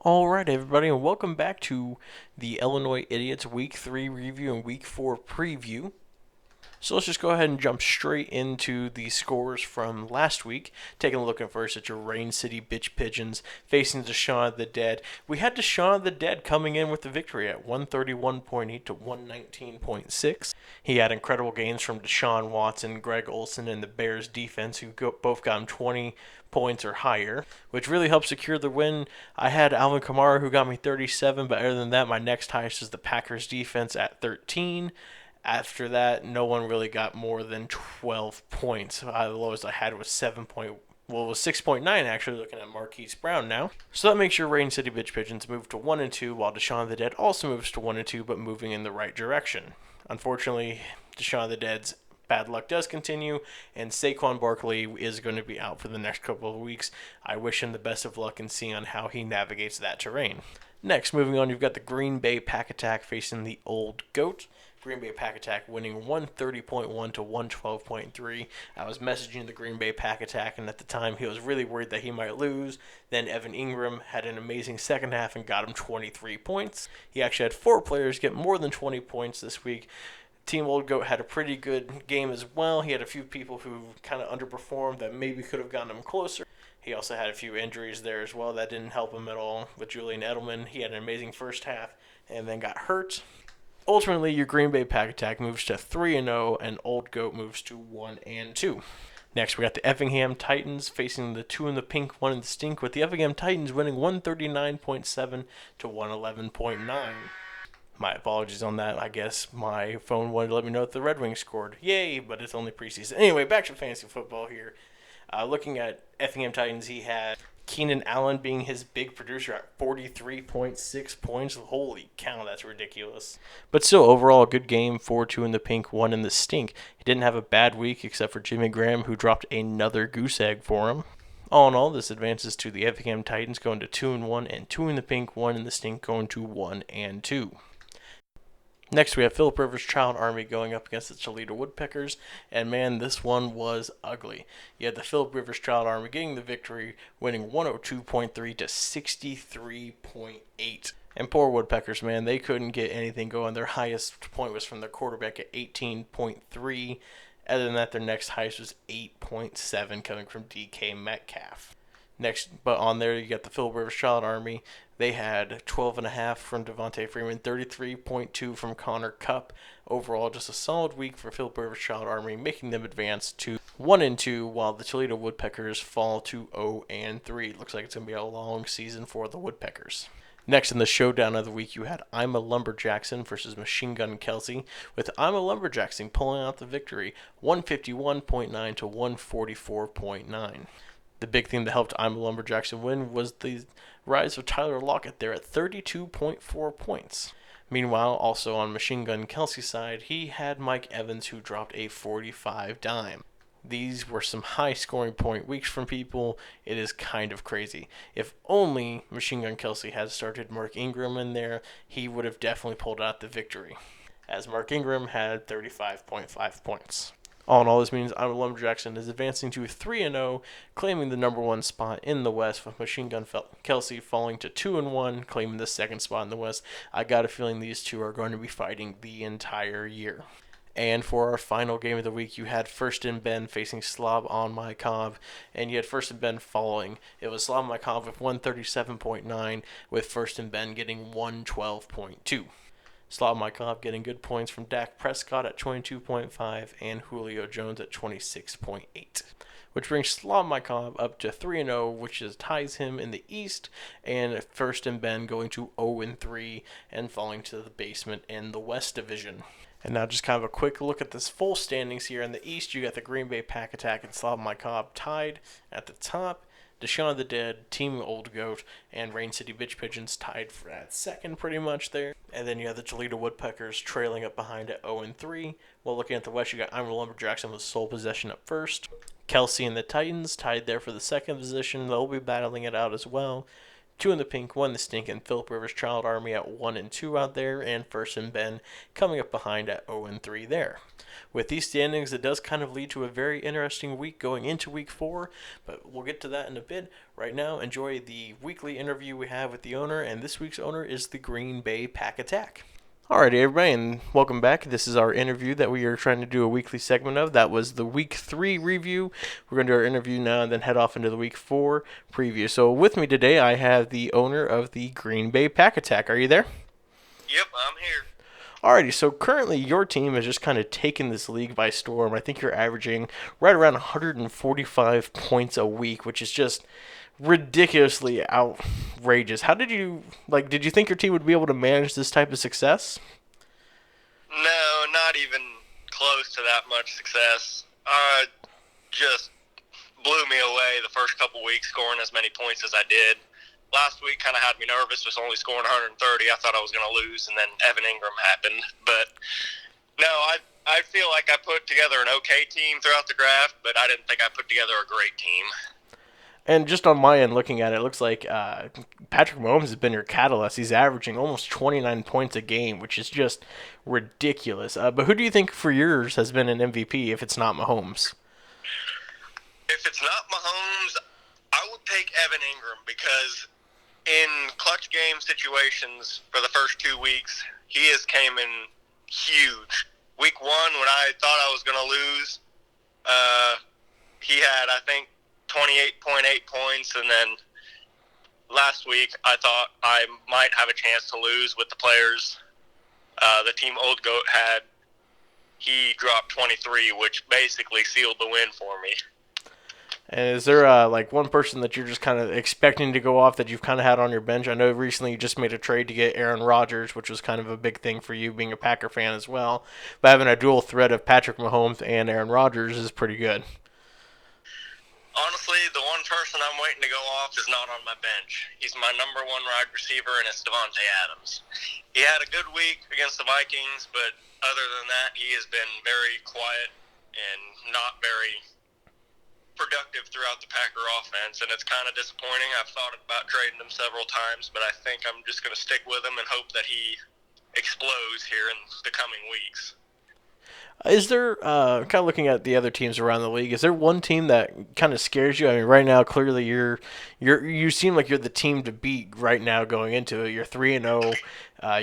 Alright, everybody, and welcome back to the Illinois Idiots Week 3 review and Week 4 preview. So let's just go ahead and jump straight into the scores from last week. Taking a look at first at your Rain City Bitch Pigeons facing Deshaun the Dead. We had Deshaun the Dead coming in with the victory at 131.8 to 119.6. He had incredible games from Deshaun Watson, Greg Olsen, and the Bears defense, who both got him 20 points or higher, which really helped secure the win. I had Alvin Kamara, who got me 37, but other than that, my next highest is the Packers defense at 13. After that, no one really got more than 12 points. The lowest I had was 7 point. Well, it was 6.9 actually, looking at Marquise Brown now. So that makes your Rain City Bitch Pigeons move to 1 and 2, while Deshaun the Dead also moves to 1 and 2, but moving in the right direction. Unfortunately, Deshaun the Dead's bad luck does continue, and Saquon Barkley is going to be out for the next couple of weeks. I wish him the best of luck and see on how he navigates that terrain. Next, moving on, you've got the Green Bay Pack Attack facing the Old Goat. Green Bay Pack Attack winning 130.1 to 112.3. I was messaging the Green Bay Pack Attack, and at the time he was really worried that he might lose. Then Evan Ingram had an amazing second half and got him 23 points. He actually had 4 players get more than 20 points this week. Team Old Goat had a pretty good game as well. He had a few people who kind of underperformed that maybe could have gotten him closer. He also had a few injuries there as well that didn't help him at all. With Julian Edelman, he had an amazing first half and then got hurt. Ultimately, your Green Bay Pack Attack moves to 3-0, and Old Goat moves to 1-2. Next, we got the Effingham Titans facing the 2 in the pink, 1 in the stink, with the Effingham Titans winning 139.7 to 111.9. My apologies on that. I guess my phone wanted to let me know that the Red Wings scored. Yay, but it's only preseason. Anyway, back to fantasy football here. Looking at Effingham Titans, he had Keenan Allen being his big producer at 43.6 points. Holy cow, that's ridiculous. But still, overall, a good game. 4-2 in the pink, 1 in the stink. He didn't have a bad week except for Jimmy Graham, who dropped another goose egg for him. All in all, this advances to the Effingham Titans going to 2-1 and 2 in the pink, 1 in the stink going to 1-2. Next, we have Philip Rivers' Child Army going up against the Toledo Woodpeckers, and man, this one was ugly. You had the Philip Rivers' Child Army getting the victory, winning 102.3 to 63.8. And poor Woodpeckers, man, they couldn't get anything going. Their highest point was from their quarterback at 18.3. Other than that, their next highest was 8.7 coming from DK Metcalf. Next, but on there, you got the Philip Rivers Child Army. They had 12.5 from Devontae Freeman, 33.2 from Connor Kupp. Overall, just a solid week for Philip Rivers Child Army, making them advance to 1-2, while the Toledo Woodpeckers fall to 0-3. Looks like it's going to be a long season for the Woodpeckers. Next in the showdown of the week, you had I'm a Lumberjackson versus Machine Gun Kelsey, with I'm a Lumberjackson pulling out the victory, 151.9 to 144.9. The big thing that helped I'm a Lumberjackson win was the rise of Tyler Lockett there at 32.4 points. Meanwhile, also on Machine Gun Kelsey's side, he had Mike Evans, who dropped a 45 dime. These were some high scoring point weeks from people. It is kind of crazy. If only Machine Gun Kelsey had started Mark Ingram in there, he would have definitely pulled out the victory, as Mark Ingram had 35.5 points. All in all, this means I'm a Lumberjackson is advancing to 3-0, claiming the number 1 spot in the West, with Machine Gun Kelsey falling to 2-1, claiming the second spot in the West. I got a feeling these two are going to be fighting the entire year. And for our final game of the week, you had First and Ben facing Slob on My Cobb, and you had First and Ben following. It was Slob on My Cobb with 137.9, with First and Ben getting 112.2. Slob My Cobb getting good points from Dak Prescott at 22.5 and Julio Jones at 26.8. Which brings Slob My Cobb up to 3-0, which ties him in the East, and First and Ben going to 0-3 and falling to the basement in the West Division. And now just kind of a quick look at this full standings here. In the East, you got the Green Bay Pack Attack and Slob My Cobb tied at the top. Deshaun the Dead, Team Old Goat, and Rain City Bitch Pigeons tied for that second pretty much there. And then you have the Toledo Woodpeckers trailing up behind at 0-3. While looking at the West, you got I'm a Lumberjackson with sole possession up first. Kelsey and the Titans tied there for the second position. They'll be battling it out as well. 2 in the pink, 1 in the stink, and Philip Rivers Child Army at 1 and 2 out there, and First and Ben coming up behind at 0 and 3 there. With these standings, it does kind of lead to a very interesting week going into week 4, but we'll get to that in a bit. Right now, enjoy the weekly interview we have with the owner, and this week's owner is the Green Bay Pack Attack. Alrighty, everybody, and welcome back. This is our interview that we are trying to do a weekly segment of. That was the Week 3 review. We're going to do our interview now and then head off into the Week 4 preview. So with me today, I have the owner of the Green Bay Pack Attack. Are you there? Yep, I'm here. Alrighty, so currently your team has just kind of taken this league by storm. I think you're averaging right around 145 points a week, which is just ridiculously outrageous. How did you think your team would be able to manage this type of success? No, not even close to that much success. Just blew me away the first couple weeks scoring as many points as I did. Last week kind of had me nervous, was only scoring 130. I thought I was going to lose, and then Evan Ingram happened. But no, I feel like I put together an okay team throughout the draft, but I didn't think I put together a great team. And just on my end, looking at it, it looks like Patrick Mahomes has been your catalyst. He's averaging almost 29 points a game, which is just ridiculous. But who do you think for yours has been an MVP if it's not Mahomes? If it's not Mahomes, I would take Evan Ingram because in clutch game situations for the first 2 weeks, he has came in huge. Week 1, when I thought I was going to lose, he had, I think, 28.8 points, and then last week I thought I might have a chance to lose with the players the team Old Goat had. He dropped 23, which basically sealed the win for me. And is there one person that you're just kind of expecting to go off that you've kind of had on your bench? I know recently you just made a trade to get Aaron Rodgers, which was kind of a big thing for you being a Packer fan as well. But having a dual threat of Patrick Mahomes and Aaron Rodgers is pretty good. Honestly, the one person I'm waiting to go off is not on my bench. He's my number 1 wide receiver, and it's Devontae Adams. He had a good week against the Vikings, but other than that, he has been very quiet and not very productive throughout the Packer offense, and it's kind of disappointing. I've thought about trading him several times, but I think I'm just going to stick with him and hope that he explodes here in the coming weeks. Is there, kind of looking at the other teams around the league, is there one team that kind of scares you? I mean, right now, clearly you seem like you're the team to beat right now going into it. You're 3-0.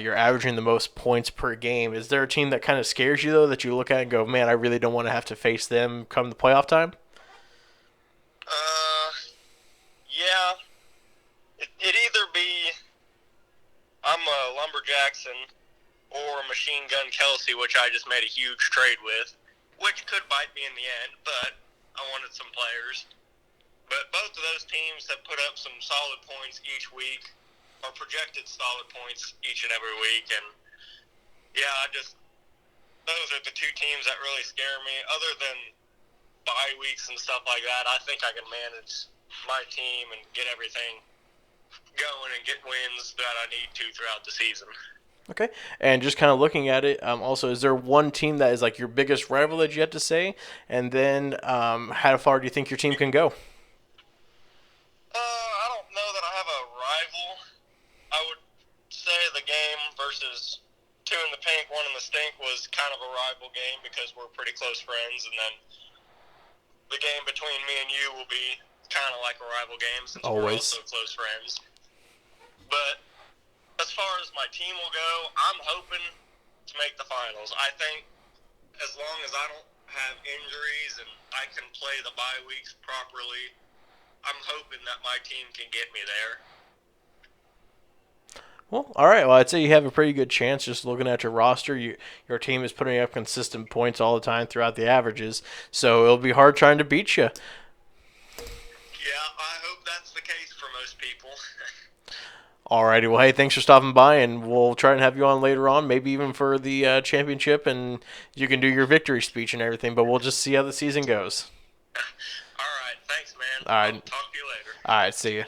You're averaging the most points per game. Is there a team that kind of scares you, though, that you look at and go, man, I really don't want to have to face them come the playoff time? Yeah. It'd either be I'm a Lumberjackson or Machine Gun Kelsey, which I just made a huge trade with, which could bite me in the end, but I wanted some players. But both of those teams have put up some solid points each week, or projected solid points each and every week, and yeah, those are the 2 teams that really scare me. Other than bye weeks and stuff like that, I think I can manage my team and get everything going and get wins that I need to throughout the season. Okay, and just kind of looking at it, also, is there one team that is like your biggest rival that you have to say? And then how far do you think your team can go? I don't know that I have a rival. I would say the game versus 2 in the pink, 1 in the stink was kind of a rival game because we're pretty close friends, and then the game between me and you will be kind of like a rival game since we're also close friends. But as far as my team will go, I'm hoping to make the finals. I think as long as I don't have injuries and I can play the bye weeks properly, I'm hoping that my team can get me there. Well, all right. Well, I'd say you have a pretty good chance just looking at your roster. Your team is putting up consistent points all the time throughout the averages, so it'll be hard trying to beat you. Yeah, I hope that's the case for most people. Alrighty, well, hey, thanks for stopping by, and we'll try and have you on later on, maybe even for the championship, and you can do your victory speech and everything, but we'll just see how the season goes. All right, thanks, man. All right. I'll talk to you later. All right, see you.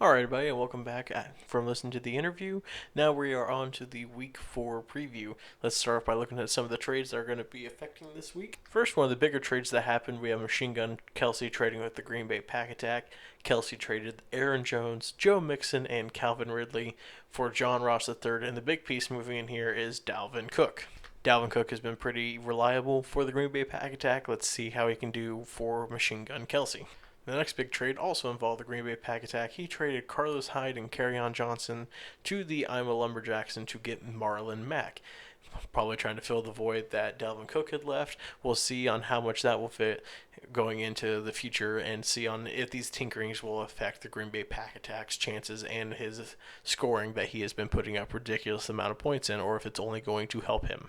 Alright, everybody, and welcome back from listening to the interview. Now we are on to the Week 4 preview. Let's start off by looking at some of the trades that are going to be affecting this week. First, one of the bigger trades that happened, we have Machine Gun Kelsey trading with the Green Bay Pack Attack. Kelsey traded Aaron Jones, Joe Mixon, and Calvin Ridley for John Ross III, and the big piece moving in here is Dalvin Cook. Dalvin Cook has been pretty reliable for the Green Bay Pack Attack. Let's see how he can do for Machine Gun Kelsey. The next big trade also involved the Green Bay Pack Attack. He traded Carlos Hyde and Kerryon Johnson to the I'm a Lumberjackson to get Marlon Mack. Probably trying to fill the void that Dalvin Cook had left. We'll see on how much that will fit going into the future and see on if these tinkerings will affect the Green Bay Pack Attack's chances and his scoring that he has been putting up ridiculous amount of points in, or if it's only going to help him.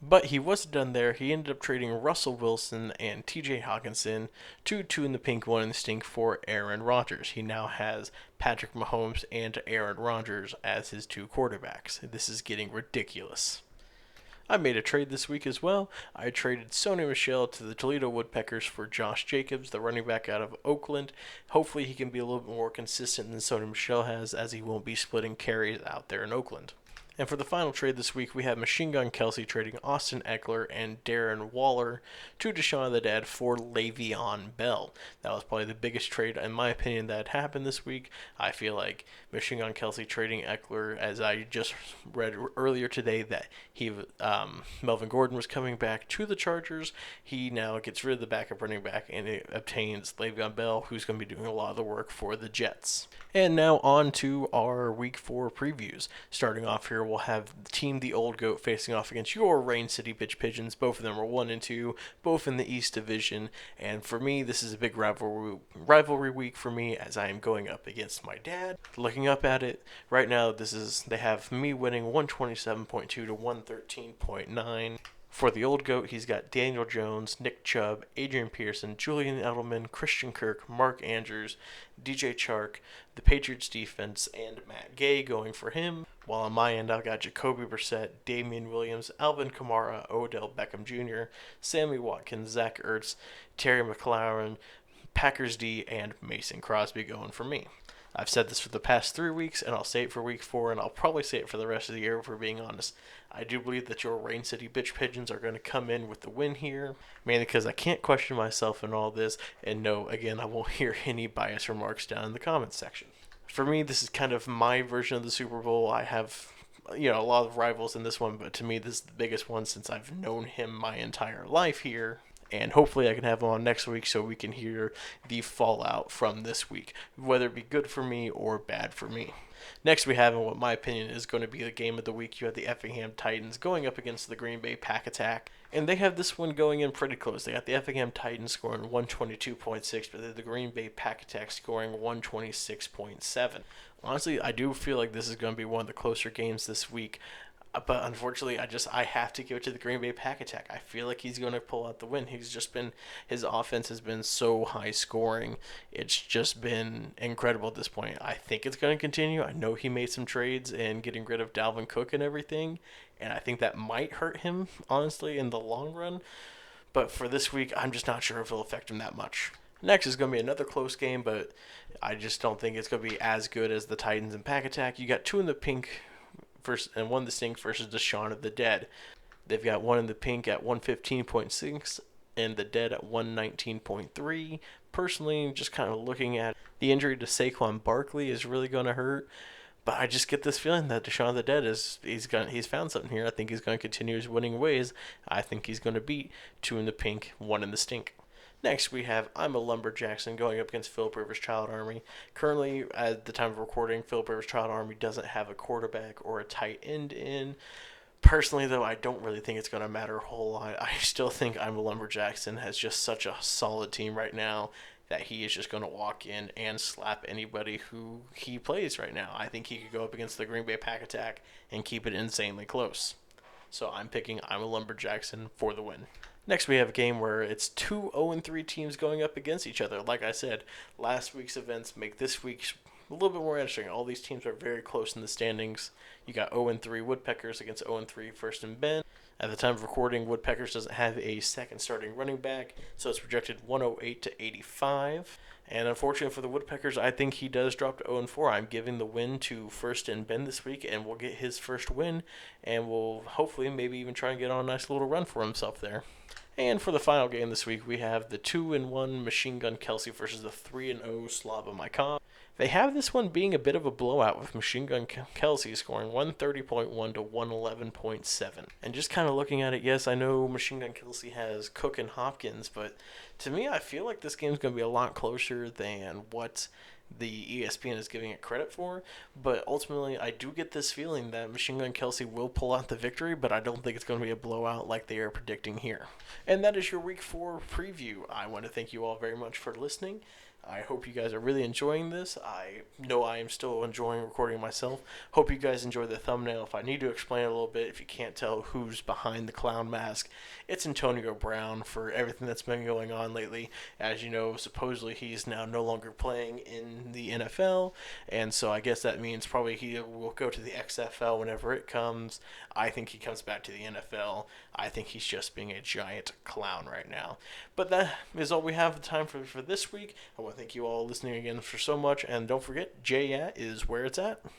But he wasn't done there. He ended up trading Russell Wilson and TJ Hawkinson to 2 in the pink, 1 in the stink for Aaron Rodgers. He now has Patrick Mahomes and Aaron Rodgers as his 2 quarterbacks. This is getting ridiculous. I made a trade this week as well. I traded Sony Michel to the Toledo Woodpeckers for Josh Jacobs, the running back out of Oakland. Hopefully he can be a little bit more consistent than Sony Michel has, as he won't be splitting carries out there in Oakland. And for the final trade this week, we have Machine Gun Kelsey trading Austin Eckler and Darren Waller to Deshaun the Dad for Le'Veon Bell. That was probably the biggest trade, in my opinion, that happened this week. I feel like Machine Gun Kelsey trading Eckler, as I just read earlier today, that Melvin Gordon was coming back to the Chargers. He now gets rid of the backup running back and it obtains Le'Veon Bell, who's going to be doing a lot of the work for the Jets. And now on to our Week 4 previews. Starting off here, we'll have Team the Old Goat facing off against your Rain City Bitch Pigeons. Both of them are 1 and 2, both in the East Division. And for me, this is a big rivalry week for me, as I am going up against my dad. Looking up at it right now, they have me winning 127.2 to 113.9. For the Old Goat, he's got Daniel Jones, Nick Chubb, Adrian Pearson, Julian Edelman, Christian Kirk, Mark Andrews, DJ Chark, the Patriots defense, and Matt Gay going for him. While on my end, I've got Jacoby Brissett, Damian Williams, Alvin Kamara, Odell Beckham Jr., Sammy Watkins, Zach Ertz, Terry McLaurin, Packers D, and Mason Crosby going for me. I've said this for the past 3 weeks, and I'll say it for Week 4, and I'll probably say it for the rest of the year if we're being honest. I do believe that your Rain City Bitch Pigeons are going to come in with the win here, mainly because I can't question myself in all this, and no, again, I won't hear any biased remarks down in the comments section. For me, this is kind of my version of the Super Bowl. I have a lot of rivals in this one, but to me, this is the biggest one since I've known him my entire life here. And hopefully I can have him on next week so we can hear the fallout from this week, whether it be good for me or bad for me. Next we have, in what my opinion is going to be the game of the week, you have the Effingham Titans going up against the Green Bay Pack Attack. And they have this one going in pretty close. They got the Effingham Titans scoring 122.6, but the Green Bay Pack Attack scoring 126.7. Honestly, I do feel like this is going to be one of the closer games this week. But unfortunately, I have to give it to the Green Bay Pack Attack. I feel like he's going to pull out the win. His offense has been so high scoring. It's just been incredible at this point. I think it's going to continue. I know he made some trades and getting rid of Dalvin Cook and everything, and I think that might hurt him, honestly, in the long run. But for this week, I'm just not sure if it'll affect him that much. Next is going to be another close game, but I just don't think it's going to be as good as the Titans and Pack Attack. You got 2 in the pink and 1 distinct versus Deshaun of the Dead. They've got 1 in the pink at 115.6 and the Dead at 119.3. Personally, just kind of looking at the injury to Saquon Barkley is really going to hurt. But I just get this feeling that Deshaun of the Dead he's found something here. I think he's going to continue his winning ways. I think he's going to beat 2 in the pink, 1 in the stink. Next, we have I'm a Lumberjackson going up against Philip Rivers Child Army. Currently, at the time of recording, Philip Rivers Child Army doesn't have a quarterback or a tight end in. Personally, though, I don't really think it's going to matter a whole lot. I still think I'm a Lumberjackson has just such a solid team right now that he is just going to walk in and slap anybody who he plays right now. I think he could go up against the Green Bay Pack Attack and keep it insanely close. So I'm picking I'm a Lumberjackson for the win. Next, we have a game where it's 2 0-3 teams going up against each other. Like I said, last week's events make this week's a little bit more interesting. All these teams are very close in the standings. You got 0-3 Woodpeckers against 0-3 First and Ben. At the time of recording, Woodpeckers doesn't have a second starting running back, so it's projected 108 to 85. And unfortunately for the Woodpeckers, I think he does drop to 0-4. I'm giving the win to First and Ben this week, and we'll get his first win, and we'll hopefully maybe even try and get on a nice little run for himself there. And for the final game this week, we have the 2-1 Machine Gun Kelsey versus the 3-0 Slava Mykov. They have this one being a bit of a blowout with Machine Gun Kelsey scoring 130.1 to 111.7. And just kind of looking at it, yes, I know Machine Gun Kelsey has Cook and Hopkins, but to me, I feel like this game's going to be a lot closer than what the ESPN is giving it credit for. But ultimately, I do get this feeling that Machine Gun Kelsey will pull out the victory, but I don't think it's going to be a blowout like they are predicting here. And that is your Week 4 preview. I want to thank you all very much for listening. I hope you guys are really enjoying this. I know I am still enjoying recording myself. Hope you guys enjoy the thumbnail. If I need to explain it a little bit, if you can't tell who's behind the clown mask, it's Antonio Brown for everything that's been going on lately. As you know, supposedly he's now no longer playing in the NFL, and so I guess that means probably he will go to the XFL whenever it comes. I think he comes back to the NFL. I think he's just being a giant clown right now. But that is all we have the time for this week. I want to thank you all listening again for so much, and don't forget, JAT is where it's at.